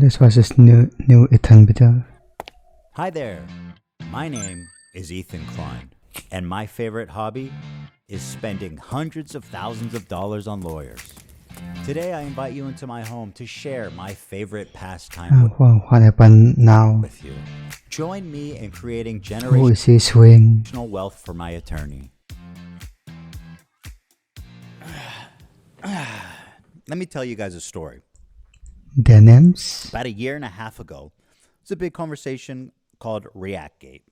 This was his new Ethan video. Hi there, my name is Ethan Klein, and my favorite hobby is spending hundreds of thousands of dollars on lawyers. Today I invite you into my home to share my favorite pastime What happened now? with you. Join me in creating Who is he, Suing? generational wealth for my attorney. Let me tell you guys a story. Denims? About a year and a half ago, it was a big conversation called ReactGate.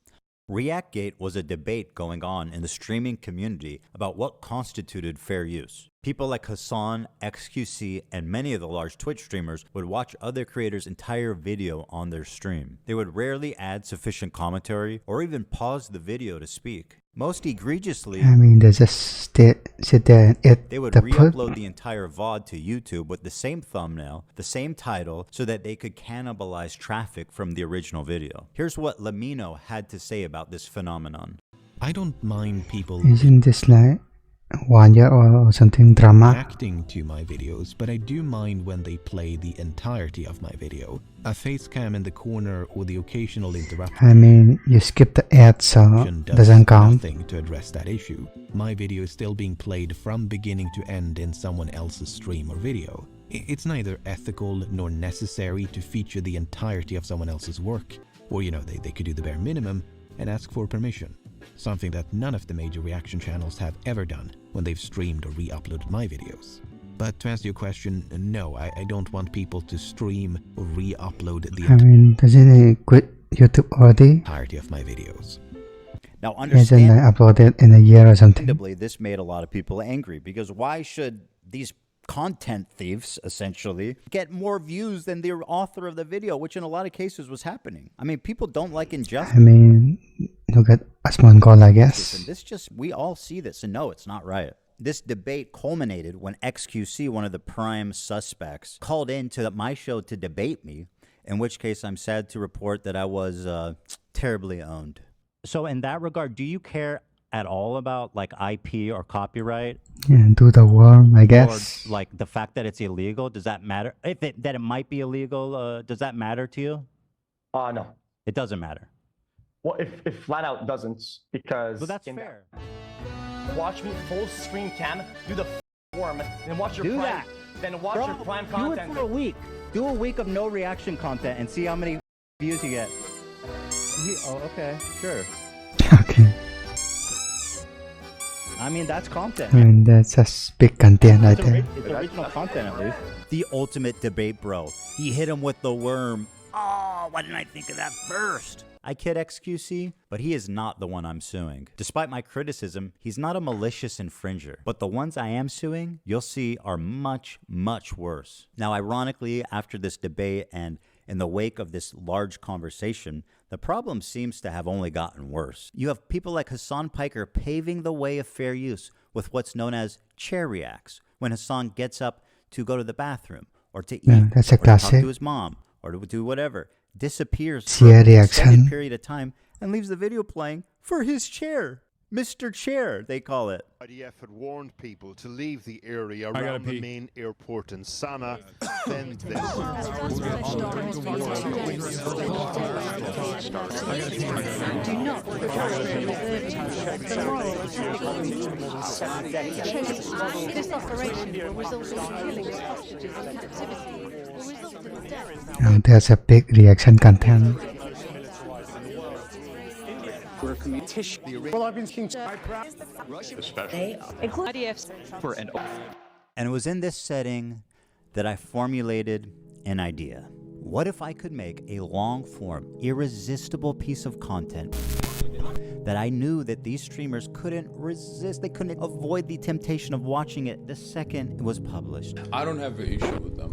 ReactGate was a debate going on in the streaming community about what constituted fair use. People like Hassan, XQC, and many of the large Twitch streamers would watch other creators' entire video on their stream. They would rarely add sufficient commentary or even pause the video to speak. Most egregiously, they just sit there and eat they would the re-upload food. the entire VOD to YouTube with the same thumbnail, the same title, so that they could cannibalize traffic from the original video. Here's what Lamino had to say about this phenomenon. I don't mind people Isn't this like 1 year or something drama? reacting to my videos, but I do mind when they play the entirety of my video. A face cam in the corner or the occasional interruption You skip the ad, so does doesn't count. nothing to address that issue. My video is still being played from beginning to end in someone else's stream or video. It's neither ethical nor necessary to feature the entirety of someone else's work. Or, they could do the bare minimum and ask for permission. Something that none of the major reaction channels have ever done when they've streamed or re-uploaded my videos. But to answer your question, no, I don't want people to stream or re-upload the Doesn't he quit YouTube already? entirety of my videos. Now, Hasn't uploaded in a year or something? understandably, this made a lot of people angry because why should these content thieves, essentially, get more views than the author of the video, which in a lot of cases was happening? People don't like injustice. Look at Asmongold, I guess. And we all see this, and no, it's not right. This debate culminated when XQC, one of the prime suspects, called into my show to debate me, in which case I'm sad to report that I was terribly owned. So in that regard, do you care at all about IP or copyright? Yeah, do the worm, I guess. Or the fact that it's illegal? Does that matter? That it might be illegal, does that matter to you? No. It doesn't matter. Well, if flat out doesn't, because... Well, that's fair. Watch me full screen cam, do the worm, then watch your Do prime... that. Then watch your prime Do content. it for a week. Do a week of no reaction content and see how many views you get. Oh, okay, sure. Okay. That's content. That's just big content right there. It's original content, at least. The ultimate debate, bro. He hit him with the worm. Oh, why didn't I think of that first? I kid XQC, but he is not the one I'm suing. Despite my criticism, he's not a malicious infringer. But the ones I am suing, you'll see, are much, much worse. Now, ironically, after this debate and in the wake of this large conversation, the problem seems to have only gotten worse. You have people like Hassan Piker paving the way of fair use with what's known as chair reacts, when Hassan gets up to go to the bathroom, or to eat, that's a or to talk classic. to his mom, or to do whatever, disappears for Chair an extended reaction. period of time and leaves the video playing for his chair. Mr. Chair, they call it. IDF had warned people to leave the area around the main airport in Sana. Then this. This operation will result in killings, hostages, and captivity. Will result in the death. There's a big reaction content. And it was in this setting that I formulated an idea. What if I could make a long-form, irresistible piece of content that I knew that these streamers couldn't resist? They couldn't avoid the temptation of watching it the second it was published. I don't have an issue with them.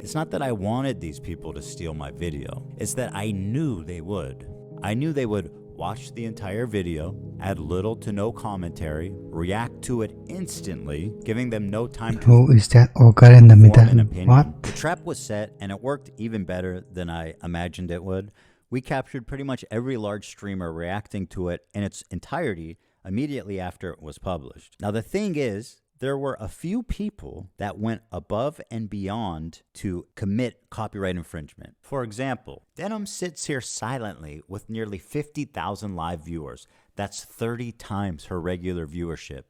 It's not that I wanted these people to steal my video. It's that I knew they would. I knew they would watch the entire video, add little to no commentary, react to it instantly, giving them no time to Who is that ogre in the form middle? an opinion. What? The trap was set, and it worked even better than I imagined it would. We captured pretty much every large streamer reacting to it in its entirety immediately after it was published. Now, the thing is There were a few people that went above and beyond to commit copyright infringement. For example, Denims sits here silently with nearly 50,000 live viewers. That's 30 times her regular viewership.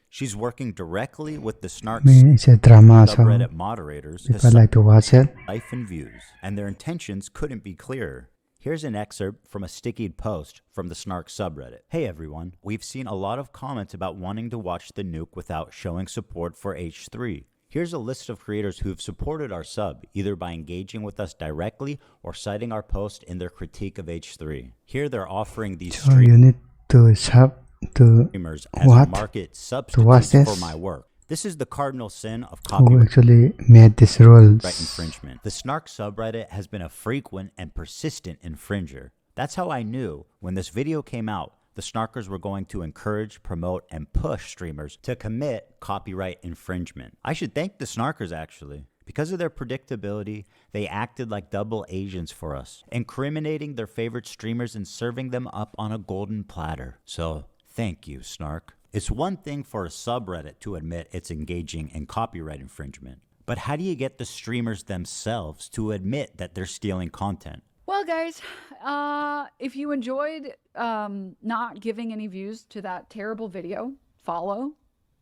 She's working directly with the Snark It's a drama, so subreddit moderators people like to watch it. life and views, and their intentions couldn't be clearer. Here's an excerpt from a stickied post from the Snark subreddit. Hey everyone, we've seen a lot of comments about wanting to watch the nuke without showing support for H3. Here's a list of creators who've supported our sub, either by engaging with us directly or citing our post in their critique of H3. Here they're offering these So you need to sub to streamers as a what? market To watch substitute for this? my work. This is the cardinal sin of Who copyright actually made these rules? infringement. The Snark subreddit has been a frequent and persistent infringer. That's how I knew when this video came out, the Snarkers were going to encourage, promote, and push streamers to commit copyright infringement. I should thank the Snarkers actually. Because of their predictability, they acted like double agents for us, incriminating their favorite streamers and serving them up on a golden platter. So, thank you, Snark. It's one thing for a subreddit to admit it's engaging in copyright infringement, but how do you get the streamers themselves to admit that they're stealing content? Well, guys, if you enjoyed not giving any views to that terrible video, follow,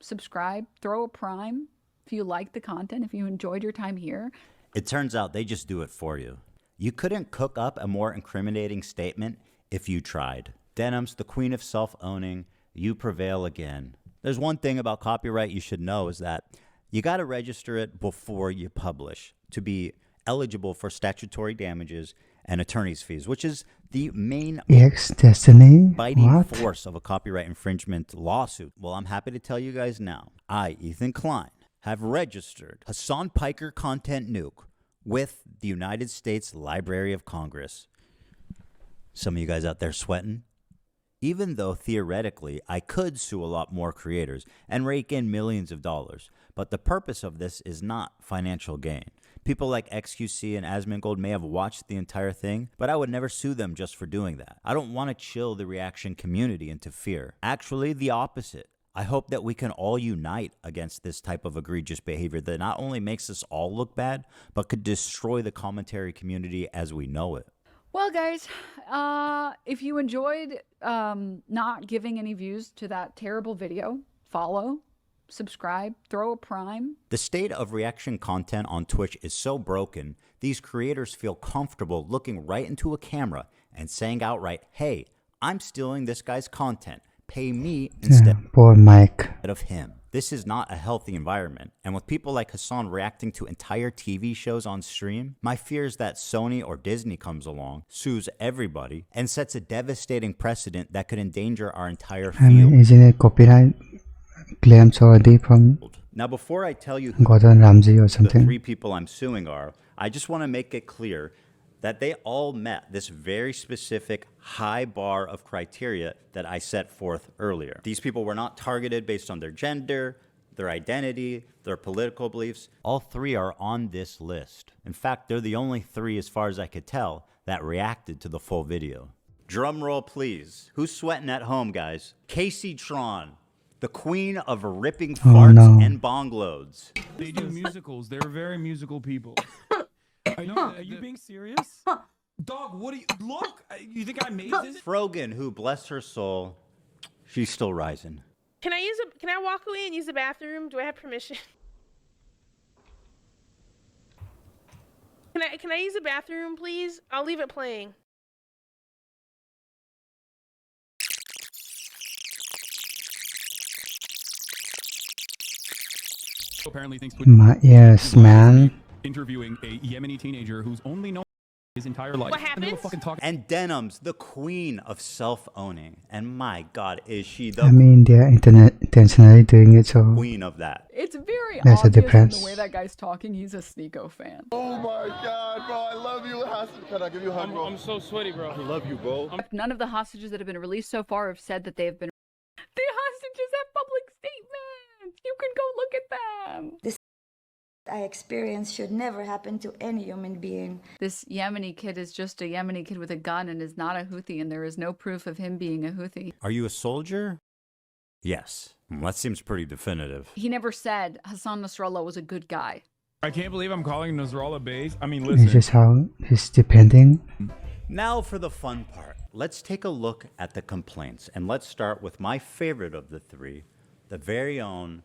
subscribe, throw a prime. If you like the content, if you enjoyed your time here. It turns out they just do it for you. You couldn't cook up a more incriminating statement if you tried. Denims, the queen of self-owning, you prevail again. There's one thing about copyright you should know is that you got to register it before you publish to be eligible for statutory damages and attorney's fees, which is the main Destiny? biting What? force of a copyright infringement lawsuit. Well, I'm happy to tell you guys now. I, Ethan Klein, have registered Hassan Piker Content Nuke with the United States Library of Congress. Some of you guys out there sweating? Even though theoretically I could sue a lot more creators and rake in millions of dollars, but the purpose of this is not financial gain. People like XQC and Asmongold may have watched the entire thing, but I would never sue them just for doing that. I don't want to chill the reaction community into fear. Actually, the opposite. I hope that we can all unite against this type of egregious behavior that not only makes us all look bad, but could destroy the commentary community as we know it. Well, guys, if you enjoyed not giving any views to that terrible video, follow, subscribe, throw a prime. The state of reaction content on Twitch is so broken, these creators feel comfortable looking right into a camera and saying outright, hey, I'm stealing this guy's content. Pay me instead Poor Mike. of him. This is not a healthy environment. And with people like Hassan reacting to entire TV shows on stream, my fear is that Sony or Disney comes along, sues everybody, and sets a devastating precedent that could endanger our entire I mean, field. isn't it copyright claims already from Now, before I tell you who Gordon Ramsay or the something? 3 people I'm suing are, I just want to make it clear that they all met this very specific high bar of criteria that I set forth earlier. These people were not targeted based on their gender, their identity, their political beliefs. All 3 are on this list. In fact, they're the only 3, as far as I could tell, that reacted to the full video. Drum roll, please. Who's sweating at home, guys? Kaceytron, the queen of ripping farts and bong loads. They do musicals. They're very musical people. Are you being serious? Dog, what do you... Look! You think I made this? Frogan, who, bless her soul, she's still rising. Can I walk away and use the bathroom? Do I have permission? Can I use the bathroom, please? I'll leave it playing. Apparently thinks Yes, man. interviewing a Yemeni teenager who's only known his entire life. What happened? And Denims, the queen of self-owning. And my God, is she the I mean, they're intentionally doing it, so queen of that. It's very There's a obvious from difference. the way that guy's talking. He's a Sneeko fan. Oh my God, bro, I love you. Can I give you a hug, bro? I'm so sweaty, bro. I love you, bro. None of the hostages that have been released so far have said that they have been. The hostages have public statements. You can go look at them. This I experienced should never happen to any human being. This Yemeni kid is just a Yemeni kid with a gun and is not a Houthi, and there is no proof of him being a Houthi. Are you a soldier? Yes. That seems pretty definitive. He never said Hassan Nasrallah was a good guy. I can't believe I'm calling Nasrallah base. I mean, It's listen. just how he's depending. Now for the fun part. Let's take a look at the complaints, and let's start with my favorite of the three, the very own,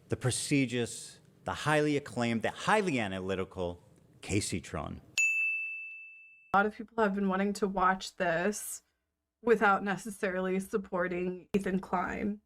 the prestigious, the highly acclaimed, the highly analytical Kaceytron. A lot of people have been wanting to watch this without necessarily supporting Ethan Klein.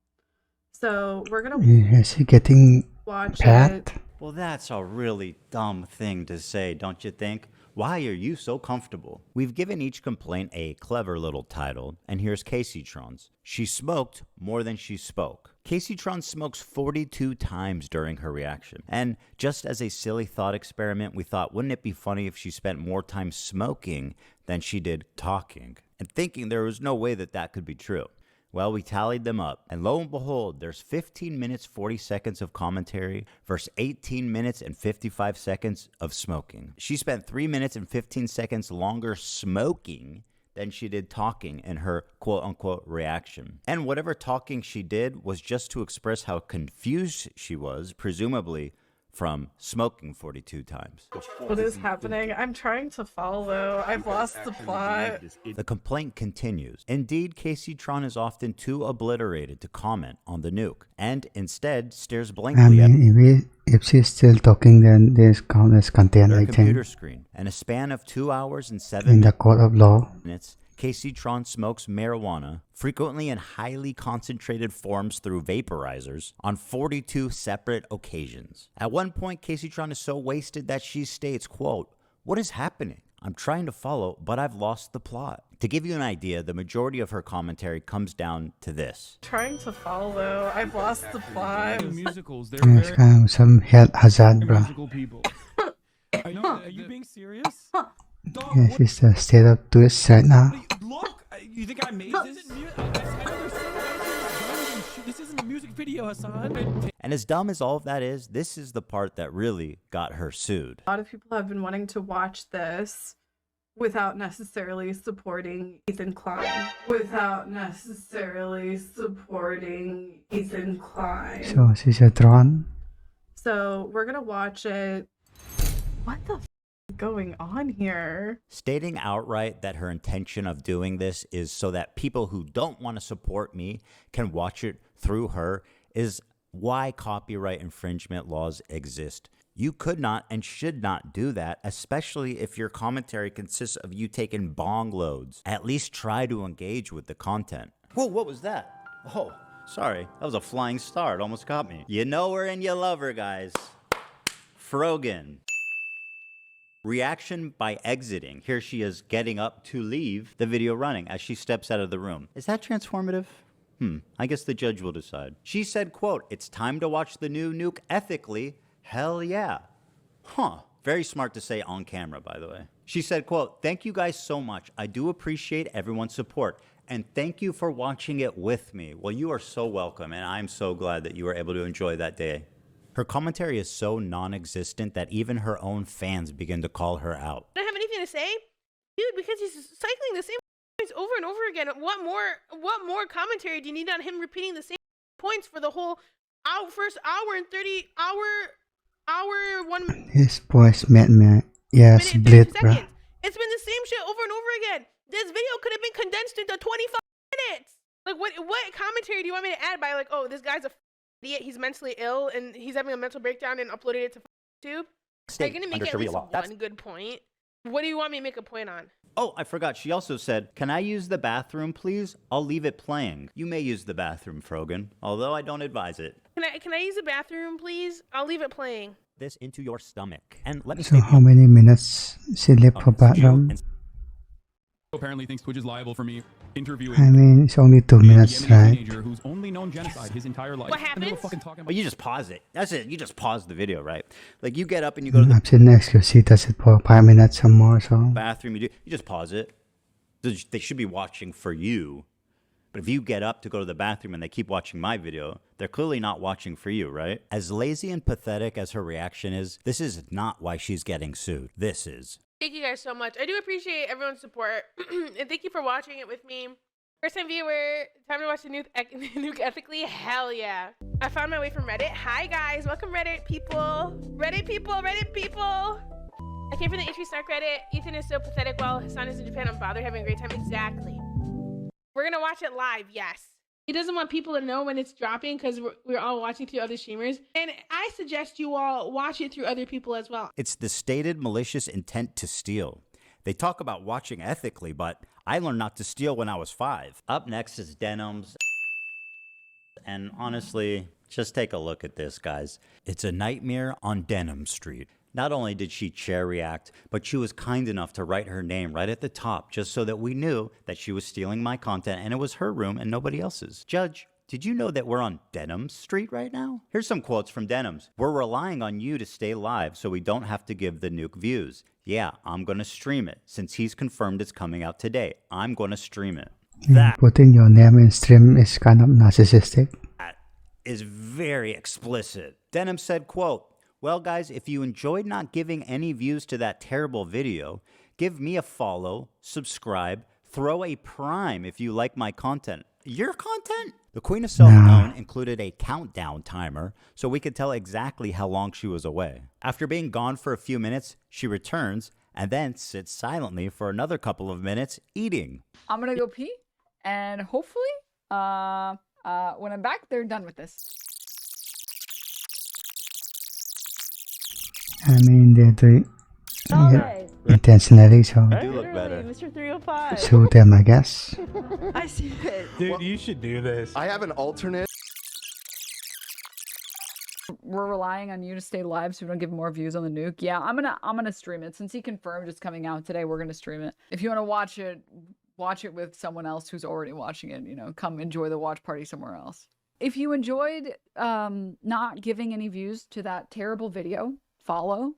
So we're gonna Is he getting watch packed? it. Well, that's a really dumb thing to say, don't you think? Why are you so comfortable? We've given each complaint a clever little title, and here's Kaceytron's. She smoked more than she spoke. Kaceytron smokes 42 times during her reaction. And just as a silly thought experiment, we thought, wouldn't it be funny if she spent more time smoking than she did talking? And thinking there was no way that that could be true. Well, we tallied them up, and lo and behold, there's 15 minutes 40 seconds of commentary versus 18 minutes and 55 seconds of smoking. She spent 3 minutes and 15 seconds longer smoking than she did talking in her quote-unquote reaction. And whatever talking she did was just to express how confused she was, presumably from smoking 42 times. What is happening? I'm trying to follow. I've lost the plot. The complaint continues. Indeed, Kaceytron is often too obliterated to comment on the nuke, and instead stares I blankly at mean, if she's still talking, then there's countless content, their I computer think. screen. In a span of 2 hours and 7 In the court of law. minutes, Kaceytron smokes marijuana, frequently in highly concentrated forms through vaporizers, on 42 separate occasions. At one point, Kaceytron is so wasted that she states, quote, "What is happening? I'm trying to follow, but I've lost the plot." To give you an idea, the majority of her commentary comes down to this. Trying to follow. I've lost the plot. Musicals, they're It's very kind of some health hazard, bro. musical people. I know, are you being serious? Dog, Yeah, what, she's a state of twist right now. look, you think I made this? This isn't a music video, Hassan. And as dumb as all of that is, this is the part that really got her sued. A lot of people have been wanting to watch this without necessarily supporting Ethan Klein. Without necessarily supporting Ethan Klein. So she's a drone. So we're gonna watch it. What the is going on here? Stating outright that her intention of doing this is so that people who don't want to support me can watch it through her is why copyright infringement laws exist. You could not and should not do that, especially if your commentary consists of you taking bong loads. At least try to engage with the content. Whoa, what was that? Oh, sorry. That was a flying star. It almost got me. You know her and you love her, guys. Frogan. Reaction by exiting. Here she is getting up to leave the video running as she steps out of the room. Is that transformative? I guess the judge will decide. She said, quote, "It's time to watch the new nuke ethically. Hell yeah." Huh. Very smart to say on camera, by the way. She said, quote, "Thank you guys so much. I do appreciate everyone's support. And thank you for watching it with me." Well, you are so welcome, and I'm so glad that you were able to enjoy that day. Her commentary is so non-existent that even her own fans begin to call her out. I don't have anything to say, dude, because he's cycling the same points over and over again. What more commentary do you need on him repeating the same points for the whole first hour and 30 hour 1 His voice made me, yeah, minute and split, 50 bro. seconds? It's been the same shit over and over again. This video could have been condensed into 25 minutes. Like, what commentary do you want me to add by, like, oh, this guy's a idiot, he's mentally ill, and he's having a mental breakdown and uploaded it to YouTube? Are you going to make at least one good point? What do you want me to make a point on? Oh, I forgot. She also said, "Can I use the bathroom, please? I'll leave it playing." You may use the bathroom, Frogan, although I don't advise it. Can I use the bathroom, please? I'll leave it playing. This into your stomach. And let me So how many minutes she left for bathroom? Apparently thinks Twitch is liable for me interviewing. I mean, it's only 2 minutes, Yemeni right? teenager who's only known genocide his entire life. What And they were happens? fucking talking about Well, you just pause it. That's it. You just pause the video, right? Like, you get up and you go to the I've seen next to she does it for 5 minutes or more, so. bathroom. You just pause it. They should be watching for you. But if you get up to go to the bathroom and they keep watching my video, they're clearly not watching for you, right? As lazy and pathetic as her reaction is, this is not why she's getting sued. This is. Thank you guys so much. I do appreciate everyone's support. And thank you for watching it with me. First time viewer, time to watch the nuke ethically? Hell yeah. I found my way from Reddit. Hi guys, welcome Reddit people. Reddit people, Reddit people. I came from the h3h3 Snark Reddit. Ethan is so pathetic while Hassan is in Japan. I'm bothered having a great time. Exactly. We're gonna watch it live, yes. He doesn't want people to know when it's dropping because we're all watching through other streamers. And I suggest you all watch it through other people as well. It's the stated malicious intent to steal. They talk about watching ethically, but I learned not to steal when I was 5. Up next is Denims. And honestly, just take a look at this, guys. It's a nightmare on Denim Street. Not only did she chair react, but she was kind enough to write her name right at the top just so that we knew that she was stealing my content and it was her room and nobody else's. Judge, did you know that we're on Denim Street right now? Here's some quotes from Denims. We're relying on you to stay live so we don't have to give the nuke views. Yeah, I'm gonna stream it. Since he's confirmed it's coming out today, I'm gonna stream it. That Putting your name in stream is kind of narcissistic. is very explicit. Denim said, quote, well, guys, if you enjoyed not giving any views to that terrible video, give me a follow, subscribe, throw a prime if you like my content. Your content? The Queen of Self-Known included a countdown timer so we could tell exactly how long she was away. After being gone for a few minutes, she returns and then sits silently for another couple of minutes eating. I'm gonna go pee, and hopefully, when I'm back, they're done with this. I mean, they're doing it intentionally, so You do look better. Mr. 305. sue them, I guess. I see it. Dude, you should do this. I have an alternate. We're relying on you to stay live so we don't give more views on the nuke. Yeah, I'm gonna stream it. Since he confirmed it's coming out today, we're gonna stream it. If you want to watch it with someone else who's already watching it, you know, come enjoy the watch party somewhere else. If you enjoyed not giving any views to that terrible video, follow,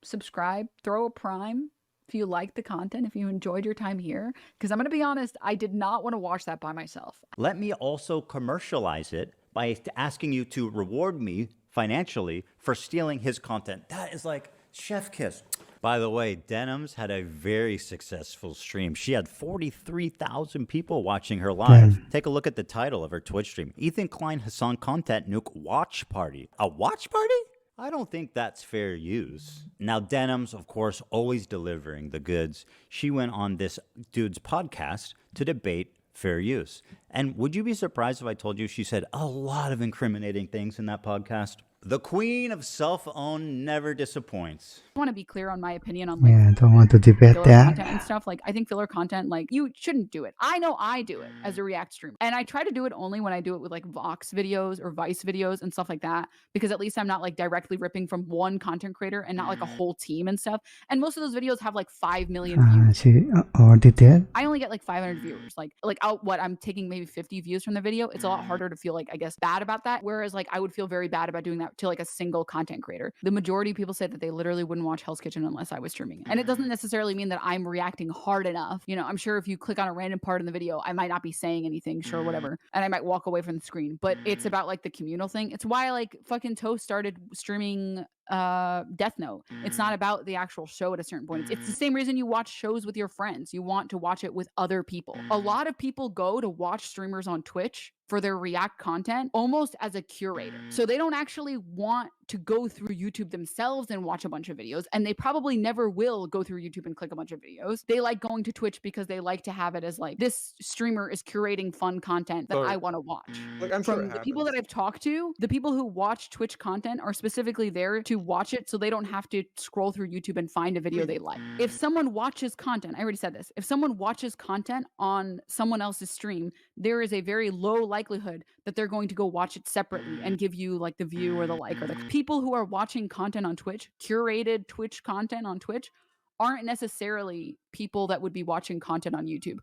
subscribe, throw a prime if you like the content, if you enjoyed your time here. Because I'm going to be honest, I did not want to watch that by myself. Let me also commercialize it by asking you to reward me financially for stealing his content. That is like chef kiss. By the way, Denims had a very successful stream. She had 43,000 people watching her live. Take a look at the title of her Twitch stream. Ethan Klein Hassan Content Nuke Watch Party. A watch party? I don't think that's fair use. Now, Denims, of course, always delivering the goods. She went on this dude's podcast to debate fair use. And would you be surprised if I told you she said a lot of incriminating things in that podcast? The Queen of Self-Own never disappoints. I want to be clear on my opinion on Yeah, I don't want to debate filler that. content and stuff. Like, I think filler content, like, you shouldn't do it. I know I do it as a React streamer, and I try to do it only when I do it with like Vox videos or Vice videos and stuff like that, because at least I'm not like directly ripping from one content creator and not like a whole team and stuff. And most of those videos have like 5 million views. She already did. I only get like 500 viewers. Like I'm taking maybe 50 views from the video. It's a lot harder to feel like, I guess, bad about that. Whereas like I would feel very bad about doing that to like a single content creator. The majority of people say that they literally wouldn't watch Hell's Kitchen unless I was streaming it. And it doesn't necessarily mean that I'm reacting hard enough. You know, I'm sure if you click on a random part in the video, I might not be saying anything, sure, whatever. And I might walk away from the screen. But it's about like the communal thing. It's why like fucking Toast started streaming Death Note. It's not about the actual show at a certain point. It's the same reason you watch shows with your friends. You want to watch it with other people. A lot of people go to watch streamers on Twitch for their React content almost as a curator. So they don't actually want to go through YouTube themselves and watch a bunch of videos, and they probably never will go through YouTube and click a bunch of videos. They like going to Twitch because they like to have it as like, this streamer is curating fun content that I want to watch. Like, I'm sure From the people that I've talked to, the people who watch Twitch content are specifically there to watch it so they don't have to scroll through YouTube and find a video they like. If someone watches content, I already said this, if someone watches content on someone else's stream, there is a very low likelihood that they're going to go watch it separately and give you like the view or the like. Or the people who are watching content on Twitch, curated Twitch content on Twitch, aren't necessarily people that would be watching content on YouTube.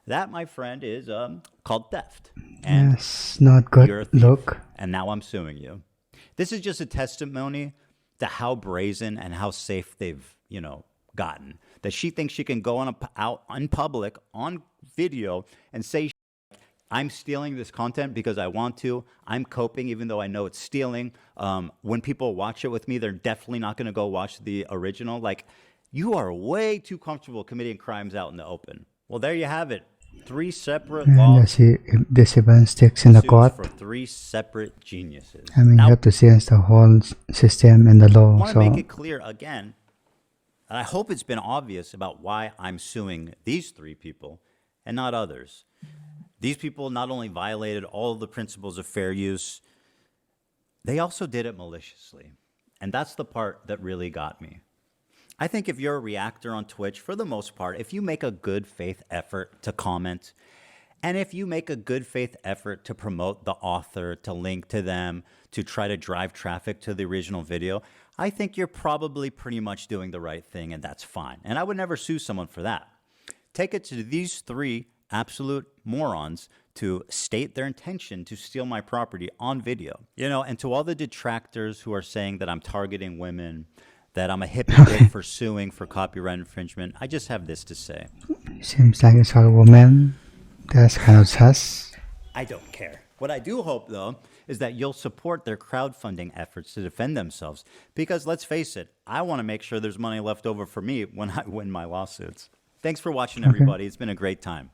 That, my friend, is called theft. And Yes, not good. you're a thief, Look. and now I'm suing you. This is just a testimony to how brazen and how safe they've, you know, gotten. That she thinks she can go out in public on video and say, I'm stealing this content because I want to. I'm coping even though I know it's stealing. When people watch it with me, they're definitely not going to go watch the original. Like, you are way too comfortable committing crimes out in the open. Well, there you have it. 3 separate And laws. see if this even sticks in the court. For 3 separate geniuses. I mean, Now, you have to change the whole system and the I law. want to So make it clear again, and I hope it's been obvious about why I'm suing these 3 people and not others. These people not only violated all of the principles of fair use, they also did it maliciously. And that's the part that really got me. I think if you're a reactor on Twitch, for the most part, if you make a good faith effort to comment, and if you make a good faith effort to promote the author, to link to them, to try to drive traffic to the original video, I think you're probably pretty much doing the right thing, and that's fine. And I would never sue someone for that. Take it to these 3 absolute morons to state their intention to steal my property on video. You know, and to all the detractors who are saying that I'm targeting women, that I'm a hypocrite for suing for copyright infringement, I just have this to say. seems like it's all a woman. That's kind of sus. I don't care. What I do hope, though, is that you'll support their crowdfunding efforts to defend themselves. Because let's face it, I want to make sure there's money left over for me when I win my lawsuits. Thanks for watching, everybody. It's been a great time.